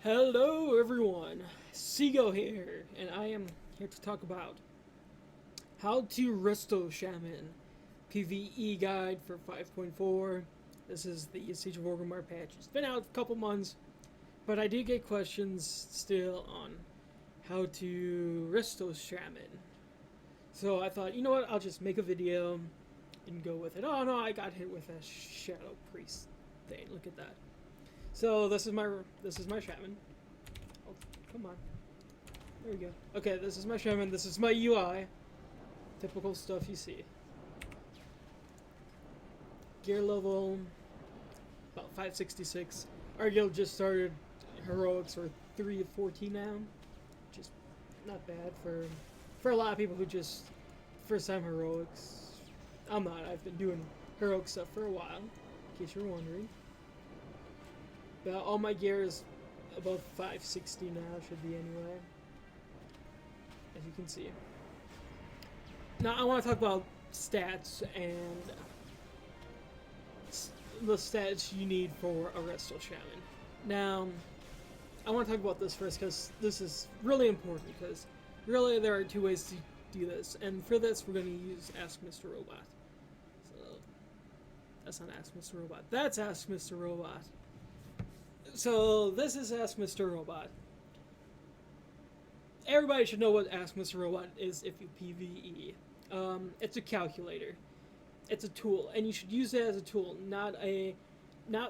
Hello everyone, Seago here, and I am here to talk about how to Resto Shaman PvE guide for 5.4. This is the Siege of Orgrimmar patch. It's been out a couple months, but I did get questions still on how to Resto Shaman. So I thought, you know what, I'll just make a video and go with it. Oh no, I got hit with a Shadow Priest thing. Look at that. So this is my Shaman. Oh, come on. There we go. Okay, this is my Shaman. This is my UI. Typical stuff you see. Gear level about 566. Our guild just started heroics or 3 of 14 now. Just not bad for a lot of people who just first time heroics. I'm not. I've been doing heroic stuff for a while, in case you're wondering. All my gear is above 560 now, should be anyway. As you can see. Now I want to talk about stats and the stats you need for a Resto Shaman. Now, I want to talk about this first because this is really important because really there are two ways to do this. And for this we're going to use Ask Mr. Robot. So, that's not Ask Mr. Robot. That's Ask Mr. Robot. So this is Ask Mr. Robot. Everybody should know what Ask Mr. Robot is if you PvE. It's a calculator. It's a tool, and you should use it as a tool, not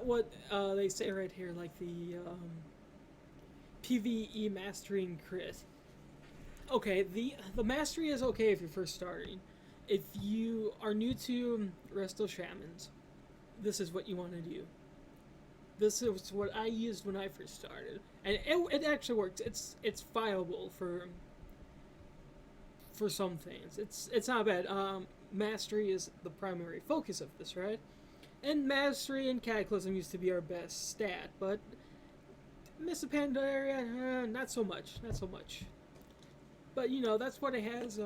what they say right here, like the PvE mastery and crit. Okay, the mastery is okay if you're first starting. If you are new to Resto Shamans, this is what you want to do. This is what I used when I first started, and it actually works. It's viable for some things. It's not bad. Mastery is the primary focus of this, right? And mastery and cataclysm used to be our best stat, but Miss a Pandaria, not so much. But you know that's what it has.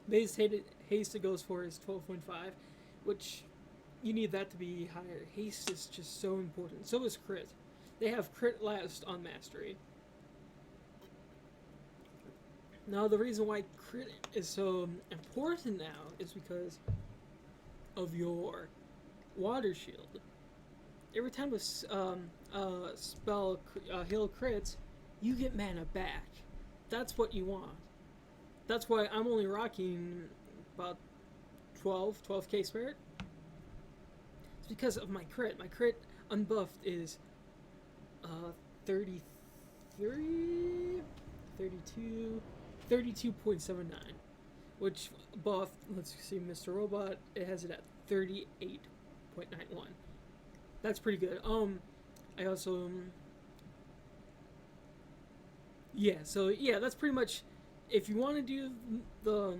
Base haste it goes for is 12.5, which. You need that to be higher. Haste is just so important. So is crit. They have crit last on mastery. Now the reason why crit is so important now is because of your water shield. Every time a spell heal crits, you get mana back. That's what you want. That's why I'm only rocking about 12k spirit. It's because of my crit. My crit unbuffed is 32.79, which buffed, let's see, Mr. Robot, it has it at 38.91. That's pretty good. I also that's pretty much, if you want to do the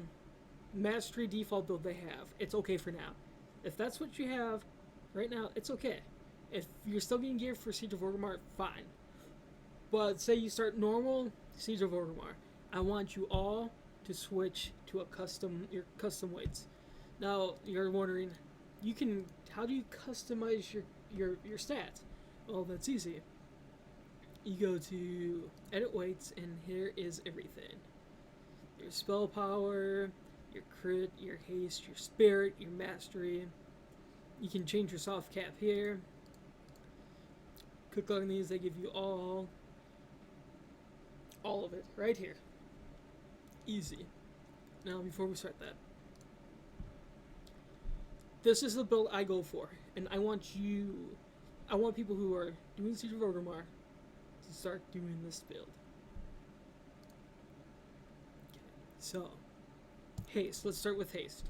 mastery default build they have, it's okay for now. If that's what you have right now, it's okay. If you're still getting gear for Siege of Orgrimmar, fine. But say you start normal Siege of Orgrimmar, I want you all to switch to your custom weights. Now you're wondering, how do you customize your stats? Well, that's easy. You go to edit weights, and here is everything. Your spell power, your crit, your haste, your spirit, your mastery. You can change your soft cap here. Click on these, they give you all of it right here. Easy. Now before we start that, this is the build I go for, and I want people who are doing Siege of Orgrimmar to start doing this build. Okay. So, haste. Let's start with haste.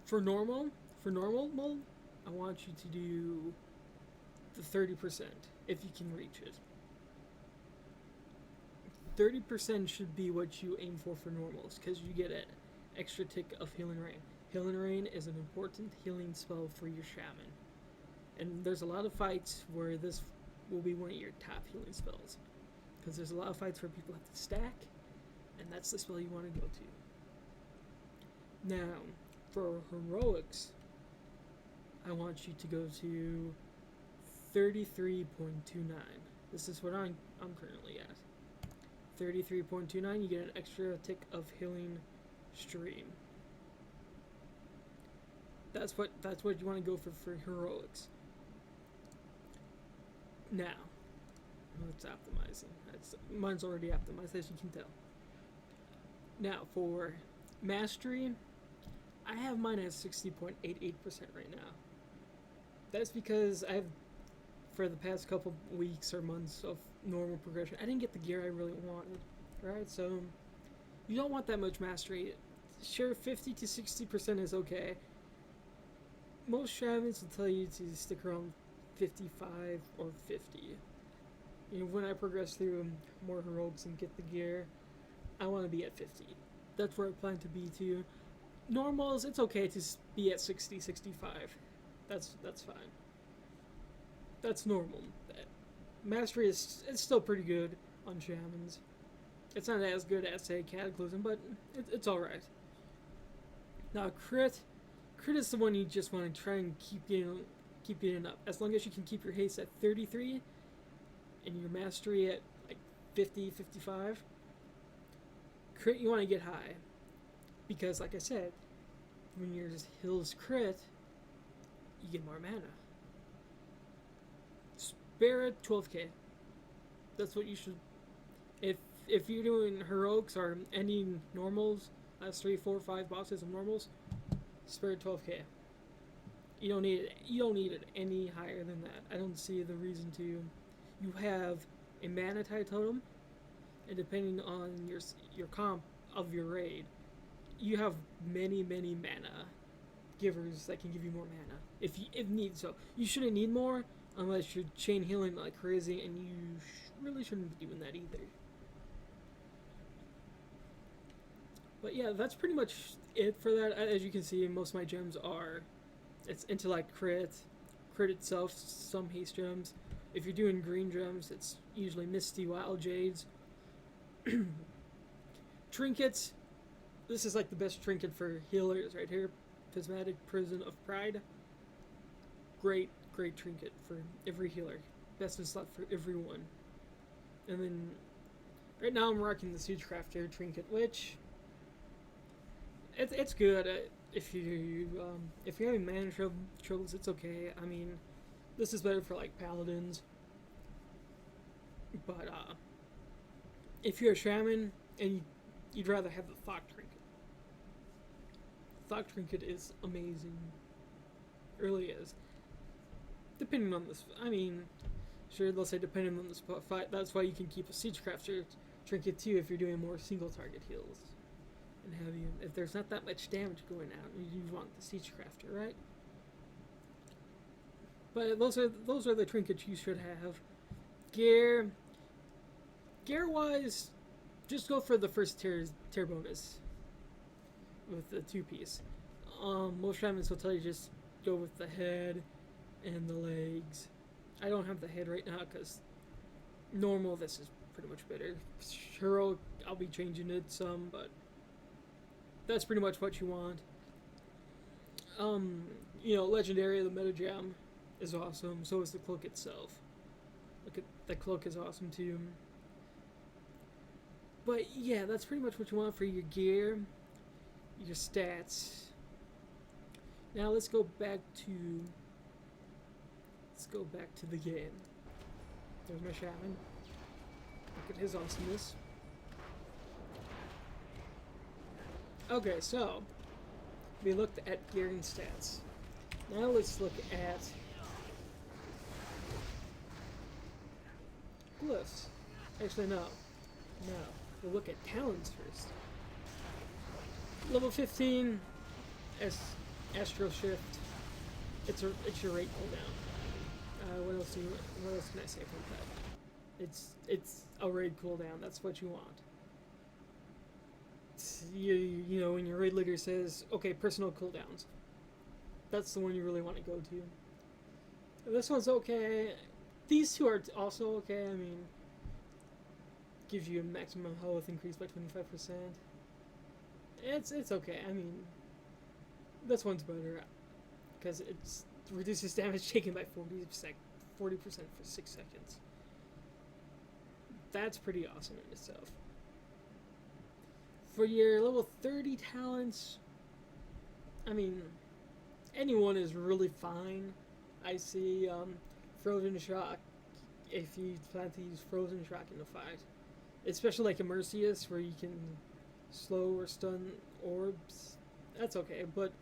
For normal mode, I want you to do the 30% if you can reach it. 30% should be what you aim for normals, because you get an extra tick of Healing Rain. Healing Rain is an important healing spell for your Shaman. And there's a lot of fights where this will be one of your top healing spells. Because there's a lot of fights where people have to stack, and that's the spell you want to go to. Now, for heroics, I want you to go to 33.29. This is what I'm currently at. 33.29, you get an extra tick of healing stream. That's what you want to go for heroics. Now, it's optimizing. Mine's already optimized, as you can tell. Now, for mastery, I have mine at 60.88% right now. That's because for the past couple weeks or months of normal progression, I didn't get the gear I really wanted, right? So, you don't want that much mastery. Sure, 50 to 60% is okay. Most shamans will tell you to stick around 55 or 50. You know, when I progress through more heroics and get the gear, I want to be at 50. That's where I plan to be too. Normals, it's okay to be at 60, 65. That's fine. That's normal. Mastery is still pretty good on Shamans. It's not as good as, say, Cataclysm, but it's alright. Now, crit is the one you just want to try and keep getting up. As long as you can keep your haste at 33 and your mastery at like 50, 55, crit you want to get high. Because, like I said, when your heals crit, you get more mana. Spirit, 12k. That's what you should... If you're doing heroics or ending normals, last 3, 4, 5 bosses of normals, Spirit 12k. You don't need it any higher than that. I don't see the reason to. You have a mana tie totem, and depending on your comp of your raid, you have many mana givers that can give you more mana if need so. You shouldn't need more unless you're chain healing like crazy, and you really shouldn't be doing that either. But yeah, that's pretty much it for that. As you can see, most of my gems are, it's intellect crit itself, some haste gems. If you're doing green gems, it's usually Misty, Wild Jades. Trinkets, this is like the best trinket for healers right here. Prismatic Prison of Pride. Great trinket for every healer. Best in slot for everyone. And then, right now I'm rocking the Siege Crafter trinket, which... It's good if you're having mana troubles. It's okay. I mean, this is better for like paladins. But if you're a shaman and you'd rather have the Thok trinket is amazing. It really is. Depending on this, I mean, sure they'll say depending on the spot fight. That's why you can keep a Siege Crafter trinket too if you're doing more single target heals. And have you, if there's not that much damage going out, you want the Siege Crafter, right? But those are the trinkets you should have. Gear wise, just go for the first tier bonus with the 2-piece. Most shamans will tell you just go with the head and the legs. I don't have the head right now because normal this is pretty much better. Sure, I'll be changing it some, but that's pretty much what you want. You know, legendary, the meta gem is awesome. So is the cloak itself. Look at the cloak is awesome too. But yeah, that's pretty much what you want for your gear, your stats. Now let's go back to the game. There's my Shaman. Look at his awesomeness. Okay, so we looked at gear and stats. Now let's look at glyphs. Actually, no. We'll look at talents first. Level 15, Astral Shift. It's your rate cooldown. What else can I say from that? It's a raid cooldown. That's what you want. You know, when your raid leader says, okay, personal cooldowns, that's the one you really want to go to. This one's okay. These two are also okay. I mean, gives you a maximum health increase by 25%. It's okay. I mean, this one's better because it reduces damage taken by 40% for 6 seconds. That's pretty awesome in itself. For your level 30 talents, I mean, anyone is really fine. I see Frozen Shock, if you plan to use Frozen Shock in the fight. Especially like Immersius, where you can slow or stun orbs. That's okay, but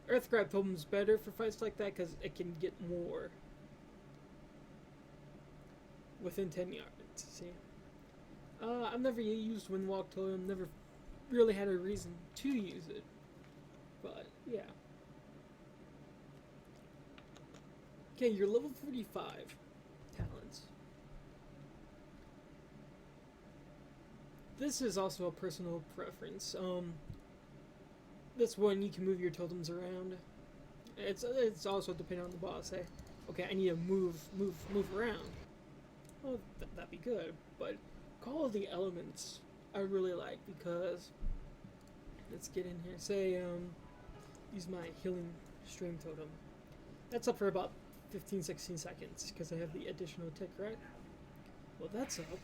Earth Grab Totem's better for fights like that because it can get more within 10 yards, see? I've never used Windwalk Totem, never really had a reason to use it, but yeah. Okay, you're level 45 talents. This is also a personal preference. This one you can move your totems around. It's also depending on the boss. Say, okay, I need to move around. Well, that'd be good. But Call of the Elements, I really like because let's get in here. Say, use my healing stream totem. That's up for about 15-16 seconds because I have the additional tick, right? Well, that's up.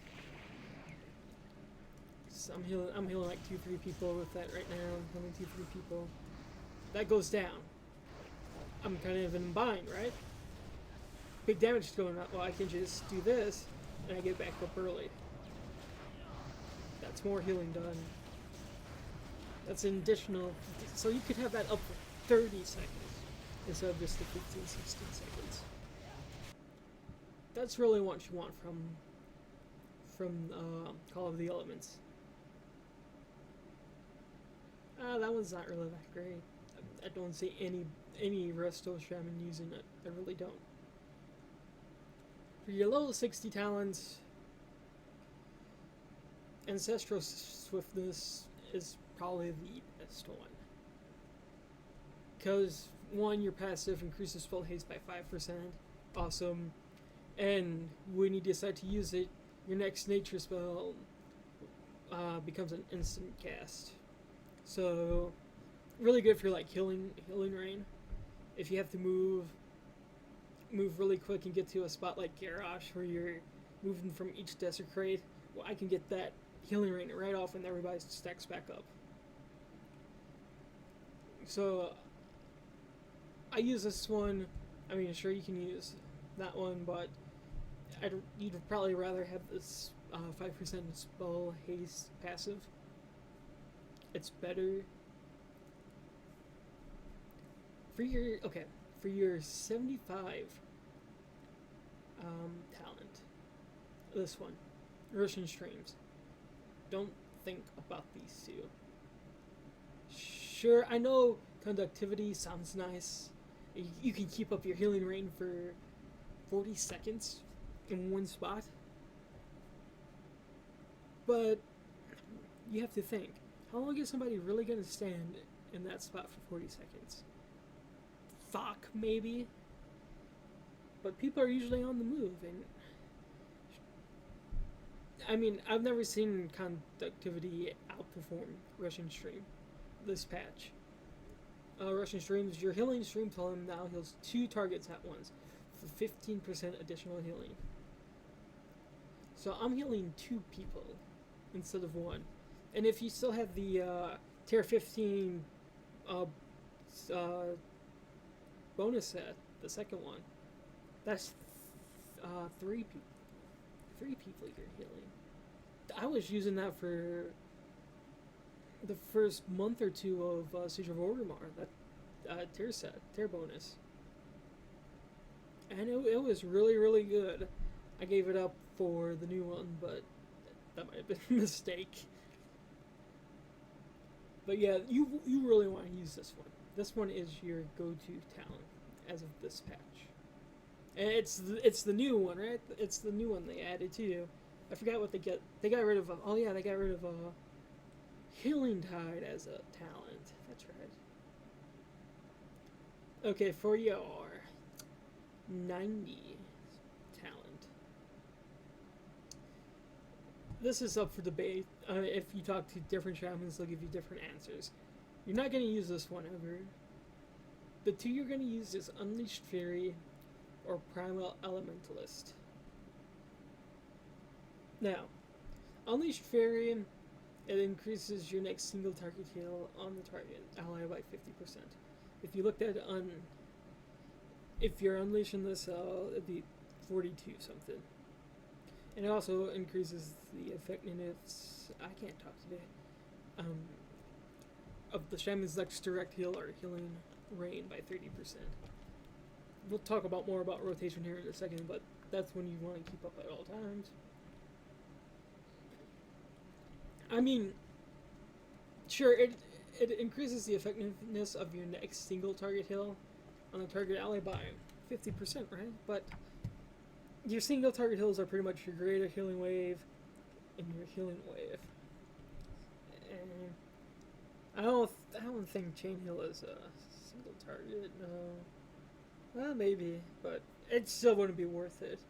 So I'm healing like 2-3 people with that right now. I'm healing 2-3 people. That goes down. I'm kind of in a bind, right? Big damage is going up. Well, I can just do this, and I get back up early. That's more healing done. That's an additional... So you could have that up for 30 seconds instead of just the 15-16 seconds. That's really what you want from Call of the Elements. That one's not really that great. I don't see any Resto Shaman using it. I really don't. For your level 60 talents, Ancestral Swiftness is probably the best one. Because, one, your passive increases spell haste by 5%. Awesome. And when you decide to use it, your next nature spell becomes an instant cast. So, really good for like healing rain. If you have to move really quick and get to a spot like Garrosh where you're moving from each desecrate, well, I can get that healing rain right off and everybody stacks back up. So, I use this one. I mean, sure, you can use that one, but you'd probably rather have this 5% spell haste passive. It's better. For your 75 talent, this one, Russian Streams. Don't think about these two. Sure, I know conductivity sounds nice. You can keep up your healing rain for 40 seconds in one spot. But you have to think, how long is somebody really going to stand in that spot for 40 seconds? Fuck, maybe. But people are usually on the move, and I mean, I've never seen conductivity outperform Russian Stream this patch. Russian Streams, your healing stream totem now heals 2 targets at once for 15% additional healing. So I'm healing 2 people instead of 1. And if you still have the tier 15 bonus set, the second one, that's 3 people. 3 people you're healing. I was using that for the first month or 2 of Siege of Orgrimmar, that tier set, tier bonus. And it was really, really good. I gave it up for the new one, but that might have been a mistake. But yeah, you really want to use this one. This one is your go-to talent as of this patch. And it's the new one, right? It's the new one they added too. I forgot what they get. They got rid of they got rid of Healing Tide as a talent. That's right. Okay, for your 90 talent. This is up for debate. If you talk to different shamans, they'll give you different answers. You're not going to use this one ever. The 2 you're going to use is Unleashed Fury or Primal Elementalist. Now, Unleashed Fairy, it increases your next single target heal on the target ally by 50%. If you looked at if you're unleashing this, it'd be 42 something. And it also increases the effectiveness, I can't talk today, of the Shaman's next direct heal or healing rain by 30%. We'll talk more about rotation here in a second, but that's when you want to keep up at all times. I mean, sure, it increases the effectiveness of your next single target heal on the target ally by 50%, right? But your single target heals are pretty much your greater healing wave and your healing wave. And I don't think chain heal is a single target. No, well maybe, but it still wouldn't be worth it.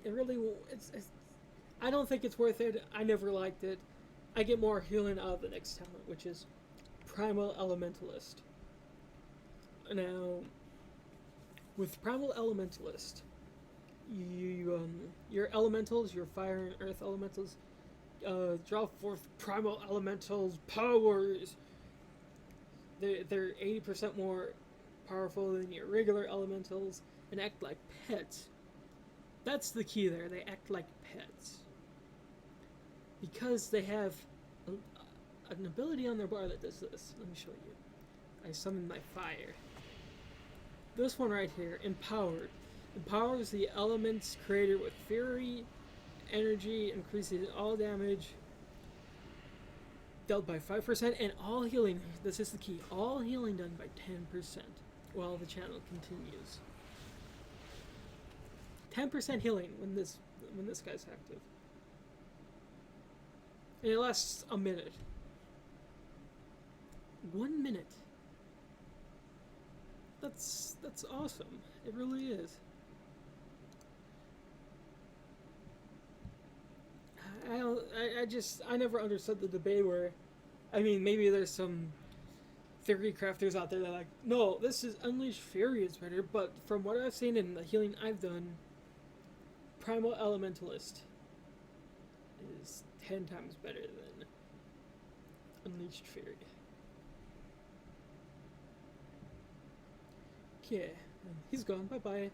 It really it's I don't think it's worth it. I never liked it. I get more healing out of the next talent, which is Primal Elementalist. Now, with Primal Elementalist, your elementals, your fire and earth elementals, draw forth Primal Elementals powers. They're 80% more powerful than your regular elementals and act like pets. That's the key there. They act like pets. Because they have an ability on their bar that does this. Let me show you. I summon my fire. This one right here, Empowered. Empowers the elements created with fury, energy, increasing all damage dealt by 5%, and all healing, this is the key, all healing done by 10% while the channel continues. 10% healing when this guy's active. And it lasts a minute. 1 minute. That's awesome. It really is. I never understood the debate where, I mean, maybe there's some theory crafters out there that are like, no, this is Unleashed Fury is better, but from what I've seen in the healing I've done, Primal Elementalist is 10 times better than Unleashed Fury. Okay, he's gone, bye-bye.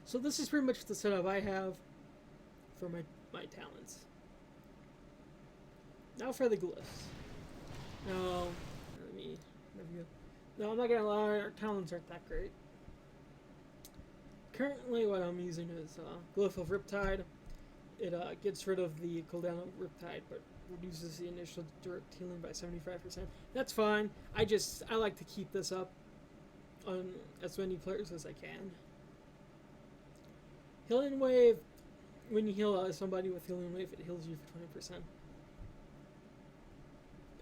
So this is pretty much the setup I have for my talents. Now for the glyphs. No, no, I'm not gonna lie, our talents aren't that great. Currently what I'm using is Glyph of Riptide. It gets rid of the cooldown of Riptide, but reduces the initial direct healing by 75%. That's fine. I like to keep this up on as many players as I can. Healing Wave, when you heal somebody with Healing Wave, it heals you for 20%.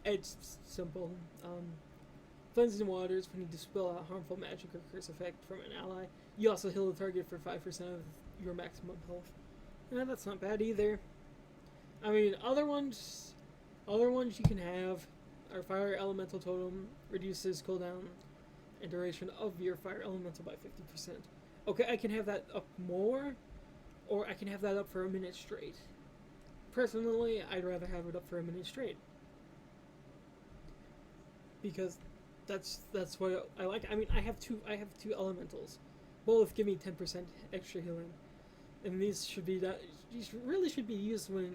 It's simple. Cleansing Waters, when you dispel a harmful magic or curse effect from an ally, you also heal the target for 5% of your maximum health. Yeah, that's not bad either. I mean, other ones you can have are Fire Elemental Totem, reduces cooldown and duration of your Fire Elemental by 50%. Okay, I can have that up more, or I can have that up for a minute straight. Personally, I'd rather have it up for a minute straight. Because that's what I like. I mean, I have two elementals. Both give me 10% extra healing. And these really should be used when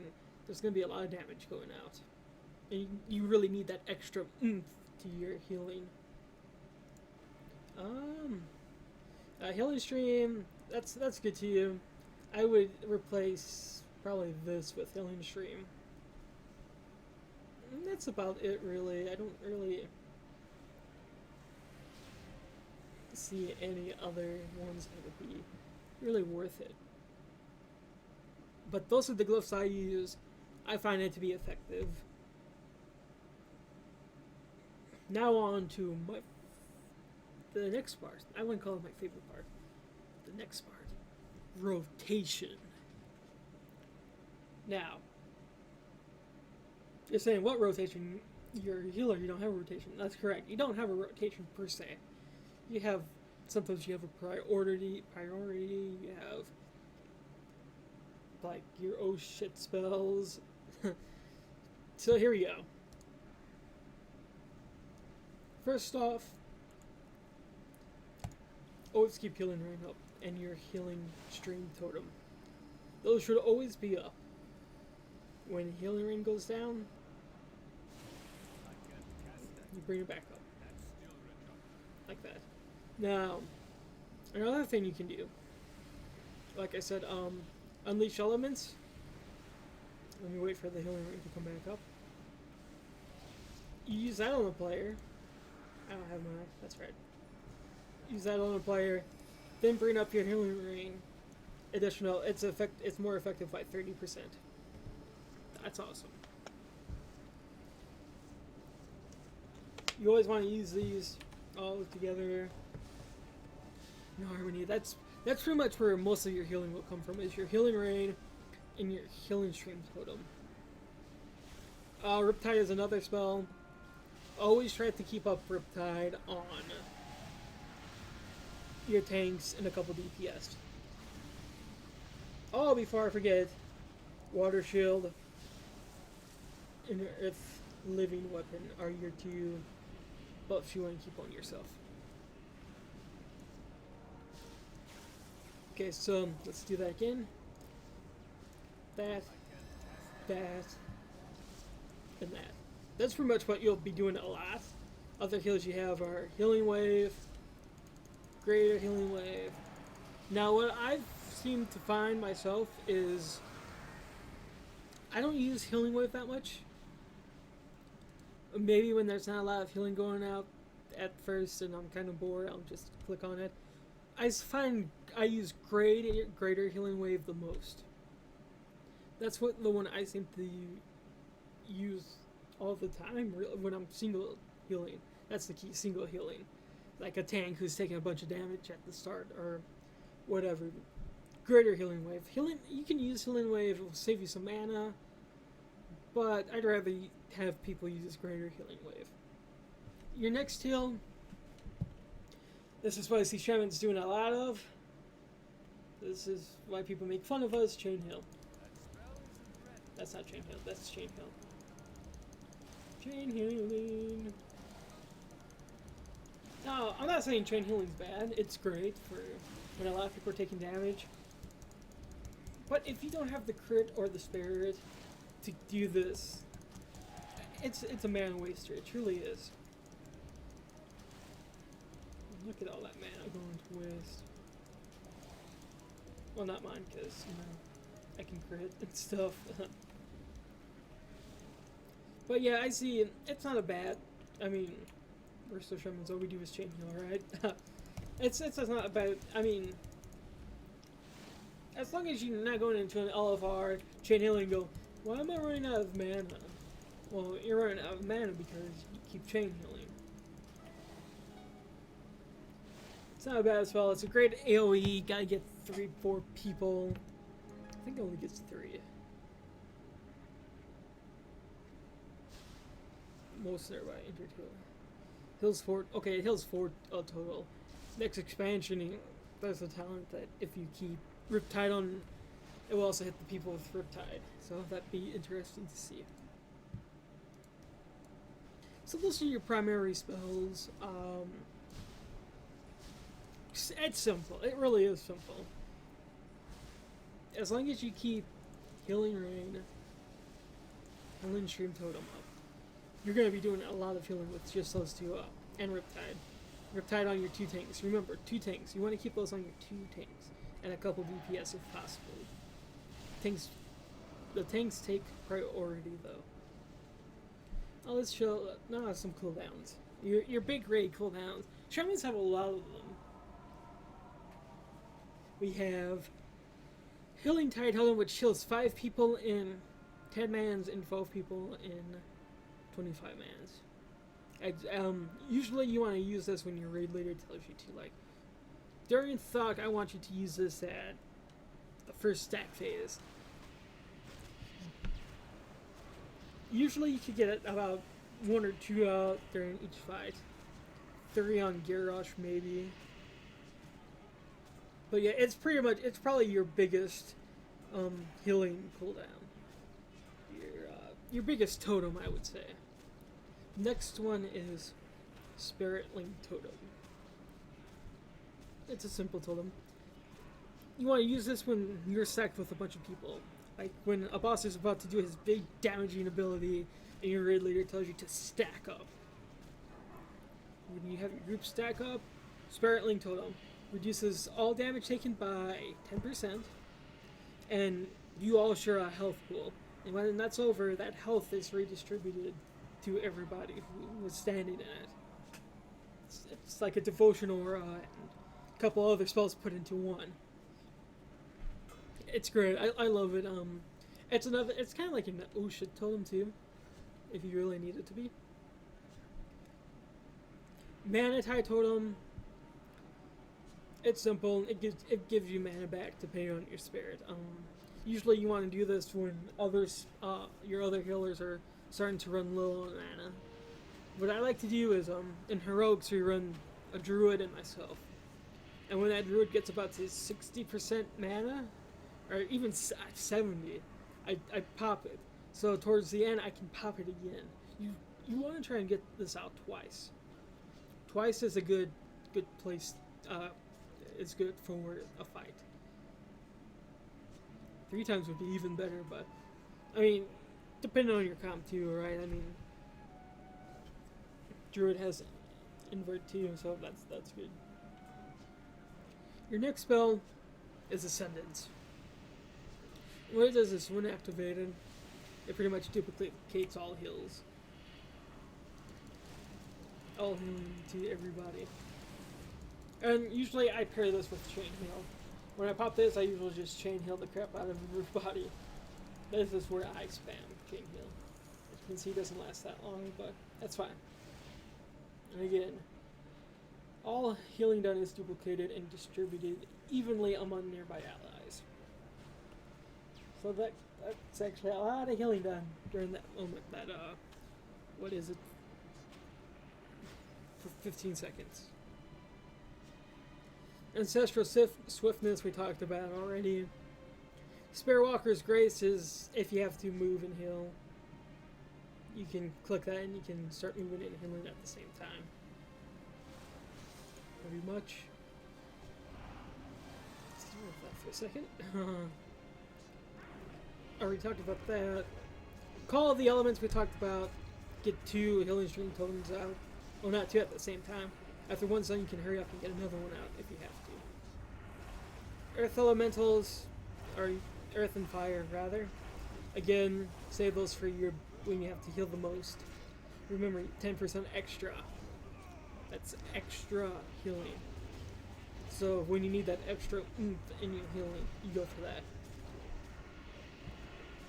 there's going to be a lot of damage going out. And you really need that extra oomph to your healing. Healing Stream, that's good to you. I would replace probably this with Healing Stream. And that's about it, really. I don't really see any other ones that would be really worth it. But those are the glyphs I use. I find it to be effective. Now on to the next part. I wouldn't call it my favorite part. The next part. Rotation. Now, you're saying, what rotation? You're a healer, you don't have a rotation. That's correct. You don't have a rotation per se. You have sometimes you have a priority. You have like your oh shit spells. So here we go. First off, always keep healing rain up and your healing stream totem. Those should always be up. When healing rain goes down, you bring it back up. Like that. Now, another thing you can do, like I said, unleash elements. Let me wait for the healing rain to come back up. You use that on the player. I don't have mine. That's right. Use that on the player, then bring up your healing rain. Additional, it's more effective by 30%. That's awesome. You always want to use these all together in harmony. That's pretty much where most of your healing will come from, is your healing rain and your healing stream totem. Riptide is another spell. Always try to keep up Riptide on your tanks and a couple DPS. Oh, before I forget, Water Shield and your Earth Living Weapon are your two buffs you want to keep on yourself. Okay, so let's do that again. That, and that. That's pretty much what you'll be doing a lot. Other heals you have are Healing Wave, Greater Healing Wave. Now what I've seemed to find myself is I don't use Healing Wave that much. Maybe when there's not a lot of healing going out at first and I'm kind of bored, I'll just click on it. I find I use Greater Healing Wave the most. That's what the one I seem to use all the time when I'm single healing. That's the key, single healing. Like a tank who's taking a bunch of damage at the start or whatever. Greater Healing Wave. You can use Healing Wave, it will save you some mana, but I'd rather have people use Greater Healing Wave. Your next heal, this is what I see Shamans doing a lot of. This is why people make fun of us, Chain Heal. That's not Chain Heal, that's Chain Heal. Chain healing. Now, I'm not saying chain healing's bad. It's great for when a lot of people are taking damage. But if you don't have the crit or the spirit to do this, it's a mana waster. It truly is. Look at all that mana going to waste. Well, not mine, because, you know, I can crit and stuff. But yeah, I see, it's not a bad, I mean, Resto Shamans, all we do is chain heal, right? it's not about, I mean, as long as you're not going into an LFR, chain healing and go, why am I running out of mana? Well, you're running out of mana because you keep chain healing. It's not a bad spell, it's a great AoE, gotta get 3-4 people. I think it only gets 3. Most thereby injured heal. Heals 4. Okay, it heals 4 total. Next expansion, there's a talent that if you keep Riptide on, it will also hit the people with Riptide. So that'd be interesting to see. So those are your primary spells. It's simple. It really is simple. As long as you keep Healing Rain, Healing Stream Totem up, you're going to be doing a lot of healing with just those two up. And Riptide. Riptide on your 2 tanks. Remember, 2 tanks. You want to keep those on your 2 tanks. And a couple DPS if possible. The tanks take priority though. Oh, let's show now some cooldowns. Your big raid cooldowns. Shamans have a lot of them. We have Healing Tide Helm, which heals 5 people in 10 mans and 12 people in 25 mans. Usually you want to use this when your raid leader tells you to. Like, during Thug, I want you to use this at the first stack phase. Usually you could get about 1 or 2 out during each fight. 3 on Garrosh maybe. But yeah, it's probably your biggest healing cooldown. Your biggest totem, I would say. Next one is Spiritling Totem. It's a simple totem. You want to use this when you're stacked with a bunch of people. Like when a boss is about to do his big damaging ability and your raid leader tells you to stack up. When you have your group stack up, Spiritling Totem reduces all damage taken by 10%, and you all share a health pool. And when that's over, that health is redistributed to everybody who was standing in it. It's like a devotional and a couple other spells put into one. It's great. I love it. It's kind of like an Osha totem too, if you really need it to be. Manitai totem. It's simple. It gives you mana back depending on your spirit. Usually you want to do this when your other healers are starting to run low on mana. What I like to do is in heroics we run a druid and myself, and when that druid gets about to 60% mana, or even 70, I pop it. So towards the end I can pop it again. You want to try and get this out twice. Twice is a good place. It's good for a fight. 3 times would be even better, but I mean, depending on your comp too, right? I mean, Druid has invert too, so that's good. Your next spell is Ascendance. What it does is when activated, it pretty much duplicates all heals. All healing to everybody. And usually I pair this with Chain Heal. When I pop this, I usually just Chain Heal the crap out of everybody. This is where I spam Chain Heal. As you can see, it doesn't last that long, but that's fine. And again, all healing done is duplicated and distributed evenly among nearby allies. So that's actually a lot of healing done during that moment. That, what is it? For 15 seconds. Ancestral Swiftness we talked about already. Spearwalker's Grace is if you have to move and heal. You can click that and you can start moving and healing at the same time. Pretty much. Let's deal with that for a second. Already talked about that. Call of the Elements we talked about. Get 2 healing stream tokens out. Well, not 2 at the same time. After one's done, you can hurry up and get another one out if you have to. Earth Elementals, or Earth and Fire, rather. Again, save those for when you have to heal the most. Remember, 10% extra. That's extra healing. So when you need that extra oomph in your healing, you go for that.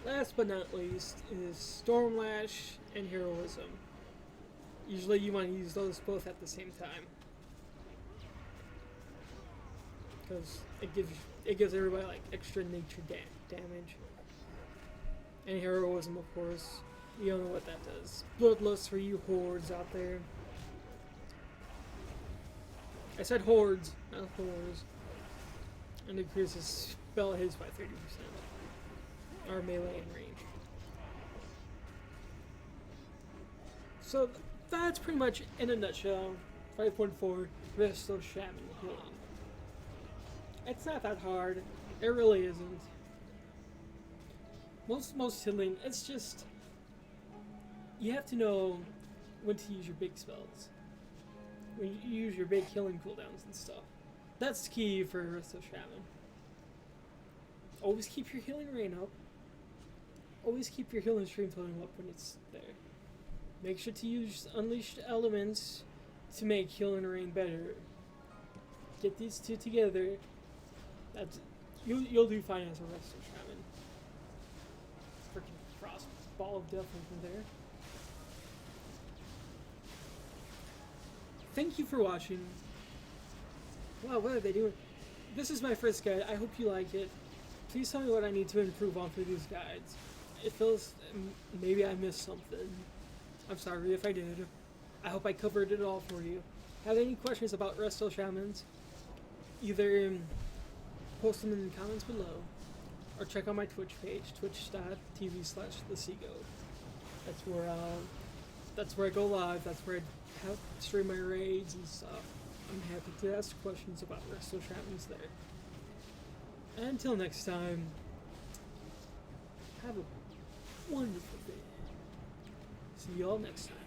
Last but not least is Stormlash and Heroism. Usually you want to use those both at the same time, because it gives everybody like extra nature damage. And Heroism, of course, you don't know what that does. Bloodlust for you hordes out there. I said hordes, not horrors. And increases spell hits by 30%. Or melee and range. So that's pretty much, in a nutshell, 5.4 Resto Shaman healing. It's not that hard. It really isn't. Most healing, it's just you have to know when to use your big spells. When you use your big healing cooldowns and stuff. That's key for Resto Shaman. Always keep your healing rain up. Always keep your healing stream totem up when it's there. Make sure to use Unleashed Elements to make healing rain better. Get these 2 together. You'll do fine as a Resto Shaman. Freaking frost ball of death over there. Thank you for watching. Wow, what are they doing? This is my first guide. I hope you like it. Please tell me what I need to improve on for these guides. It feels maybe I missed something. I'm sorry if I did. I hope I covered it all for you. have any questions about Resto Shamans, either post them in the comments below, or check out my Twitch page, twitch.tv/theseagoat. That's where I go live. That's where I have stream my raids and stuff. I'm happy to ask questions about Resto Shamans there. And until next time, have a wonderful day. See y'all next time.